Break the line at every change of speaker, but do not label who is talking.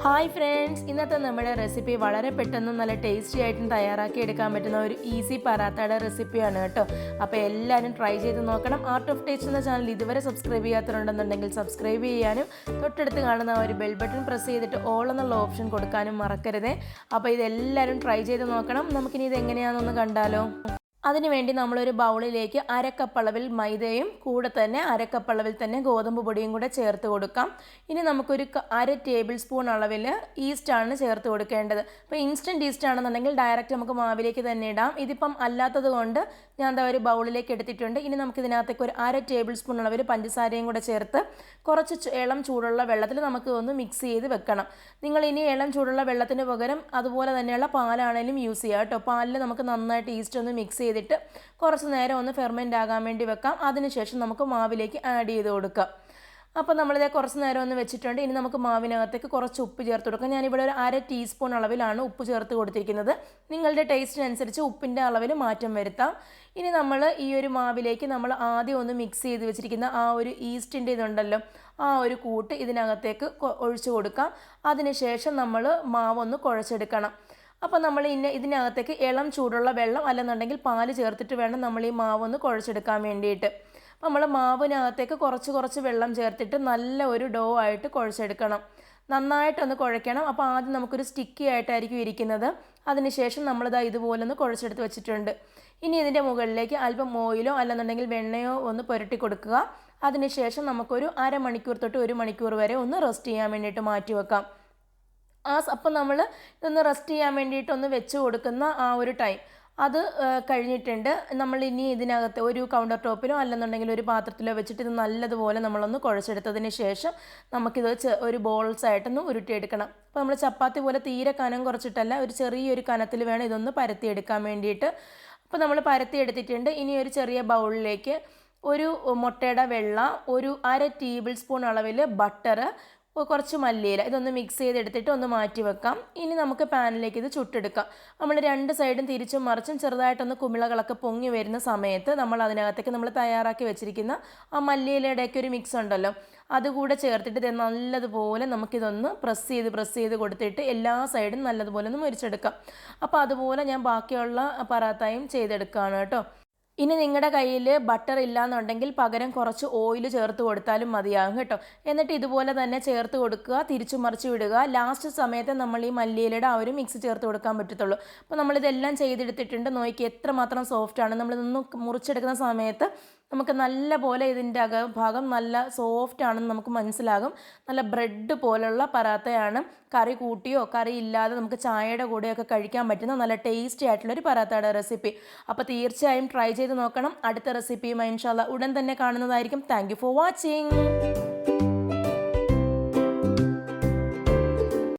Hi friends, ഇന്നത്തെ നമ്മുടെ recipe വളരെ പെട്ടെന്ന് നല്ല ടേസ്റ്റി ആയിട്ടും തയ്യാറാക്കി എടുക്കാൻ പറ്റുന്ന ഒരു ഈസി പറാത്തയുടെ റെസിപ്പിയാണ് കേട്ടോ. അപ്പോൾ എല്ലാവരും ട്രൈ ചെയ്ത് നോക്കണം. ആർട്ട് ഓഫ് ടേസ്റ്റ് എന്ന ചാനൽ ഇതുവരെ സബ്സ്ക്രൈബ് ചെയ്യാത്തതുണ്ടെന്നുണ്ടെങ്കിൽ സബ്സ്ക്രൈബ് ചെയ്യാനും തൊട്ടടുത്ത് കാണുന്ന ഒരു ബെൽ ബട്ടൺ പ്രസ് ചെയ്തിട്ട് ഓൾ എന്നുള്ള ഓപ്ഷൻ കൊടുക്കാനും മറക്കരുതേ. അപ്പോൾ ഇതെല്ലാവരും ട്രൈ ചെയ്ത് നോക്കണം. നമുക്കിനി ഇത് എങ്ങനെയാണെന്നൊന്ന് കണ്ടാലോ. അതിനുവേണ്ടി നമ്മളൊരു ബൗളിലേക്ക് അരക്കപ്പളവിൽ മൈദയും കൂടെ തന്നെ അരക്കപ്പളവിൽ തന്നെ ഗോതമ്പ് പൊടിയും കൂടെ ചേർത്ത് കൊടുക്കാം. ഇനി നമുക്കൊരു അര ടേബിൾ സ്പൂൺ അളവിൽ ഈസ്റ്റാണ് ചേർത്ത് കൊടുക്കേണ്ടത്. അപ്പോൾ ഇൻസ്റ്റൻറ്റ് ഈസ്റ്റ് ആണെന്നുണ്ടെങ്കിൽ ഡയറക്റ്റ് നമുക്ക് മാവിലേക്ക് തന്നെ ഇടാം. ഇതിപ്പം അല്ലാത്തത് കൊണ്ട് ഞാൻ എന്താ ഒരു ബൗളിലേക്ക് എടുത്തിട്ടുണ്ട്. ഇനി നമുക്കിതിനകത്തേക്ക് ഒരു അര ടേബിൾ സ്പൂൺ അളവിൽ പഞ്ചസാരയും കൂടെ ചേർത്ത് കുറച്ച് ഇളം ചൂടുള്ള വെള്ളത്തിൽ നമുക്ക് ഒന്ന് മിക്സ് ചെയ്ത് വെക്കണം. നിങ്ങൾ ഇനി ഇളം ചൂടുള്ള വെള്ളത്തിന് പകരം അതുപോലെ തന്നെയുള്ള പാലാണെങ്കിലും യൂസ് ചെയ്യാം കേട്ടോ. പാലിൽ നമുക്ക് നന്നായിട്ട് ഈസ്റ്റ് ഒന്ന് മിക്സ് ചെയ്തിട്ട് കുറച്ച് നേരം ഒന്ന് ഫെർമെൻ്റ് ആകാൻ വേണ്ടി വെക്കാം. അതിനുശേഷം നമുക്ക് മാവിലേക്ക് ആഡ് ചെയ്ത് കൊടുക്കാം. അപ്പോൾ നമ്മളിത് കുറച്ച് നേരം ഒന്ന് വെച്ചിട്ടുണ്ട്. ഇനി നമുക്ക് മാവിനകത്തേക്ക് കുറച്ച് ഉപ്പ് ചേർത്ത് കൊടുക്കാം. ഞാനിവിടെ ഒരു അര ടീസ്പൂൺ അളവിലാണ് ഉപ്പ് ചേർത്ത് കൊടുത്തിരിക്കുന്നത്. നിങ്ങളുടെ ടേസ്റ്റിനനുസരിച്ച് ഉപ്പിൻ്റെ അളവിൽ മാറ്റം വരുത്താം. ഇനി നമ്മൾ ഈ ഒരു മാവിലേക്ക് നമ്മൾ ആദ്യം ഒന്ന് മിക്സ് ചെയ്ത് വെച്ചിരിക്കുന്ന ആ ഒരു ഈസ്റ്റിൻ്റെ ഇതുണ്ടല്ലോ, ആ ഒരു കൂട്ട് ഇതിനകത്തേക്ക് ഒഴിച്ചു കൊടുക്കാം. അതിനുശേഷം നമ്മൾ മാവൊന്ന് കുഴച്ചെടുക്കണം. അപ്പോൾ നമ്മൾ ഇതിനകത്തേക്ക് ഇളം ചൂടുള്ള വെള്ളം അല്ലെന്നുണ്ടെങ്കിൽ പാല് ചേർത്തിട്ട് വേണം നമ്മൾ ഈ മാവൊന്ന് കുഴച്ചെടുക്കാൻ വേണ്ടിയിട്ട്. അപ്പോൾ നമ്മൾ മാവിനകത്തേക്ക് കുറച്ച് വെള്ളം ചേർത്തിട്ട് നല്ല ഒരു ഡോ ആയിട്ട് കുഴച്ചെടുക്കണം. നന്നായിട്ടൊന്ന് കുഴയ്ക്കണം. അപ്പോൾ ആദ്യം നമുക്കൊരു സ്റ്റിക്കി ആയിട്ടായിരിക്കും ഇരിക്കുന്നത്. അതിനുശേഷം നമ്മളിതാ ഇതുപോലെ ഒന്ന് കുഴച്ചെടുത്ത് വെച്ചിട്ടുണ്ട്. ഇനി ഇതിൻ്റെ മുകളിലേക്ക് അല്പം ഓയിലോ അല്ലെന്നുണ്ടെങ്കിൽ വെണ്ണയോ ഒന്ന് പുരട്ടി കൊടുക്കുക. അതിനുശേഷം നമുക്കൊരു അരമണിക്കൂർ തൊട്ട് 1 മണിക്കൂർ വരെ ഒന്ന് റെസ്റ്റ് ചെയ്യാൻ വേണ്ടിയിട്ട് മാറ്റി വെക്കാം. അപ്പം നമ്മൾ ഇതൊന്ന് റെസ്റ്റ് ചെയ്യാൻ വേണ്ടിയിട്ട് ഒന്ന് വെച്ച് കൊടുക്കുന്ന ആ ഒരു ടൈം അത് കഴിഞ്ഞിട്ടുണ്ട്. നമ്മൾ ഇനി ഇതിനകത്ത് ഒരു കൗണ്ടർ ടോപ്പിലോ അല്ലെന്നുണ്ടെങ്കിൽ ഒരു പാത്രത്തിലോ വെച്ചിട്ട് ഇത് നല്ലതുപോലെ നമ്മളൊന്ന് കുഴച്ചെടുത്തതിന് ശേഷം നമുക്കിത് ഒരു ബോൾസായിട്ടൊന്ന് ഉരുട്ടിയെടുക്കണം. അപ്പോൾ നമ്മൾ ചപ്പാത്തി പോലെ തീരെ കനം കുറച്ചിട്ടല്ല, ഒരു ചെറിയൊരു കനത്തിൽ വേണം ഇതൊന്ന് പരത്തിയെടുക്കാൻ വേണ്ടിയിട്ട്. അപ്പോൾ നമ്മൾ പരത്തിയെടുത്തിട്ടുണ്ട്. ഇനി ഒരു ചെറിയ ബൗളിലേക്ക് ഒരു മുട്ടയുടെ വെള്ള, ഒരു അര ടേബിൾ സ്പൂൺ അളവിൽ ബട്ടർ, കുറച്ച് മല്ലിയില, ഇതൊന്ന് മിക്സ് ചെയ്തെടുത്തിട്ട് ഒന്ന് മാറ്റി വെക്കാം. ഇനി നമുക്ക് പാനിലേക്ക് ഇത് ചുട്ടെടുക്കാം. നമ്മൾ രണ്ട് സൈഡും തിരിച്ചും മറിച്ചും ചെറുതായിട്ടൊന്ന് കുമിളകളൊക്കെ പൊങ്ങി വരുന്ന സമയത്ത് നമ്മൾ അതിനകത്തേക്ക് നമ്മൾ തയ്യാറാക്കി വെച്ചിരിക്കുന്ന ആ മല്ലിയിലയുടെയൊക്കെ ഒരു മിക്സ് ഉണ്ടല്ലോ, അതുകൂടെ ചേർത്തിട്ട് ഇത് നല്ലതുപോലെ നമുക്കിതൊന്ന് പ്രസ് ചെയ്ത് കൊടുത്തിട്ട് എല്ലാ സൈഡും നല്ലതുപോലെ ഒന്ന് മുരിച്ചെടുക്കാം. അപ്പോൾ അതുപോലെ ഞാൻ ബാക്കിയുള്ള പറാത്തായും ചെയ്തെടുക്കുകയാണ് കേട്ടോ. ഇനി നിങ്ങളുടെ കയ്യിൽ ബട്ടർ ഇല്ലയെന്നുണ്ടെങ്കിൽ പകരം കുറച്ച് ഓയിൽ ചേർത്ത് കൊടുത്താലും മതിയാകും കേട്ടോ. എന്നിട്ട് ഇതുപോലെ തന്നെ ചേർത്ത് കൊടുക്കുക, തിരിച്ചു മറിച്ച് വിടുക. ലാസ്റ്റ് സമയത്ത് നമ്മൾ ഈ മല്ലിയിലയുടെ ആ ഒരു മിക്സ് ചേർത്ത് കൊടുക്കാൻ പറ്റത്തുള്ളൂ. അപ്പോൾ നമ്മളിതെല്ലാം ചെയ്തെടുത്തിട്ടുണ്ട്. നോക്കി എത്രമാത്രം സോഫ്റ്റാണ്. നമ്മളിതൊന്ന് മുറിച്ചെടുക്കുന്ന സമയത്ത് നമുക്ക് നല്ല പോലെ ഇതിൻ്റെ അകഭാഗം നല്ല സോഫ്റ്റ് ആണെന്ന് നമുക്ക് മനസ്സിലാകും. നല്ല ബ്രെഡ് പോലുള്ള പറാത്തയാണ്. കറി കൂട്ടിയോ കറി ഇല്ലാതെ നമുക്ക് ചായയുടെ കൂടെയൊക്കെ കഴിക്കാൻ പറ്റുന്ന നല്ല ടേസ്റ്റി ആയിട്ടുള്ളൊരു പറാത്തയുടെ റെസിപ്പി. അപ്പോൾ തീർച്ചയായും ട്രൈ ചെയ്ത് നോക്കണം. അടുത്ത റെസിപ്പിയുമായി ഇൻഷാ അല്ലാഹ് ഉടൻ തന്നെ കാണുന്നതായിരിക്കും. Thank you for watching.